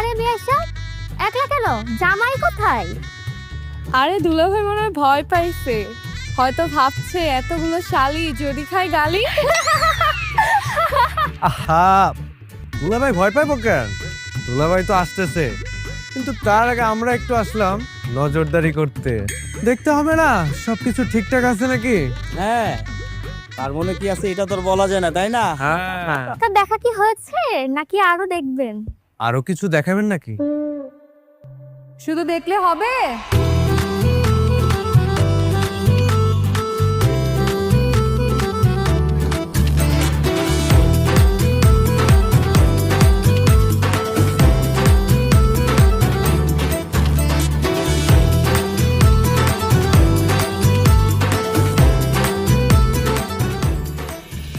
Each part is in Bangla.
আরে বিয়াশা, একলা কেন? জামাই কোথায়? আরে দুলাভাই মনে হয় ভয় পাইছে, হয়তো ভাবছে এতগুলো শালি যদি খাই গালি। আহা, দুলাভাই ভয় পাইবো কেন? দুলাভাই তো আসতেছে, কিন্তু তার আগে আমরা একটু আসলাম নজরদারি করতে। দেখতে হবে না সবকিছু ঠিকঠাক আছে নাকি? হ্যাঁ, তার মনে কি আছে এটা তোর বলা যায় না, তাই না? হ্যাঁ। তা দেখা কি হয়েছে নাকি আরো দেখবেন? আরো কিছু দেখাবেন নাকি? শুধু দেখলে হবে?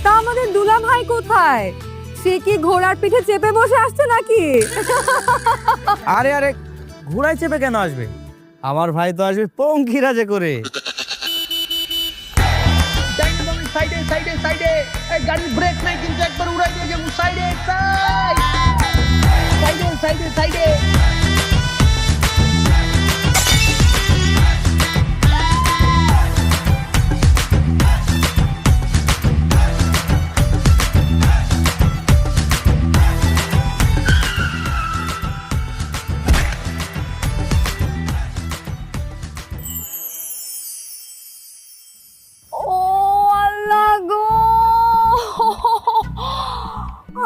তা আমাদের দুলাভাই কোথায়? সে কি ঘোড়ার পিঠে চেপে বসে আসছে নাকি? আরে আরে, ঘোড়ায় চেপে কেন আসবে? আমার ভাই তো আসবে পঙ্খিরাজে করে। সাইডে সাইডে সাইডে, এই গাড়ির ব্রেক নাই কিন্তু একবার উড়াই দিয়ে যাবো। সাইডে সাইডে সাইডে সাইডে। ও আল্লাহ গো,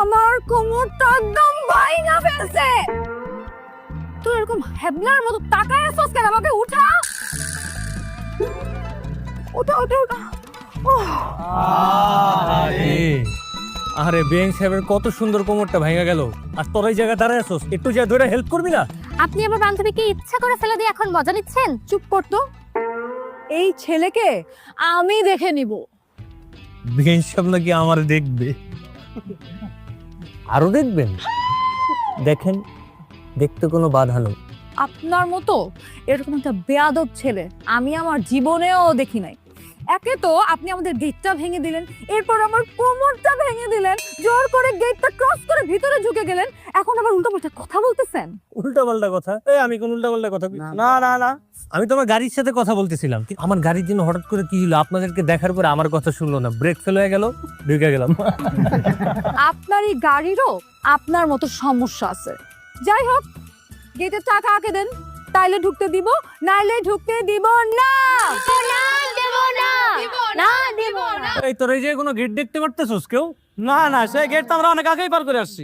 আমার কোমরটা একদম ভাঙা ফেলছে। তুই এরকম হেবলার মতো তাকায় আছিস কেন? আমাকে উঠা, ওঠা ওঠা ওঠা। আরে বেং সাহেবের কত সুন্দর কোমরটা ভেঙে গেল, আর তোর এই জায়গায় দাঁড়ায় আছিস, একটু যা ধরে হেল্প করবি না? আপনি আমার বান্ধবীকে ইচ্ছা করে ফেলে দিয়ে এখন মজা নিচ্ছেন? চুপ কর তো, এই ছেলেকে আমি দেখে নিব। বেং সাহেব নাকি আমার দেখবে? আরো দেখবেন? দেখেন, দেখতে কোনো বাধা নেই। আপনার মতো এরকম একটা বেয়াদব ছেলে আমি আমার জীবনেও দেখি নাই। একে তো আপনি আমাদের গেটটা ভেঙে দিলেন, এরপর আমার কোমরটা ভেঙে দিলেন, জোর করে গেটটা ক্রস করে ভিতরে ঢুকে গেলেন, এখন আবার উল্টোপাল্টা কথা বলতেছেন। উল্টা পাল্টা কথা? এই আমি কোন উল্টা পাল্টা কথা? না না না, আমি তো আমার গাড়ির সাথে কথা বলতেছিলাম। আমার গাড়ির জন্য হঠাৎ করে কি হলো, আপনাদেরকে দেখার পরে আমার কথা শুনলো না, ব্রেক ফেল হয়ে গেল, ঢুকে গেলাম। আপনার এই গাড়িরও আপনার মতো সমস্যা আছে। যাই হোক, গেটের টাকা আগে দেন, তাইলে ঢুকতে দিব, নাইলে ঢুকতে দিব না। না দেব না, না দেব না। এই তোর এই যে কোনো গেট দেখতে পারতেছস কেউ? না না, সেই গেট তো আমরা অনেক আগেই পার করে আসছি।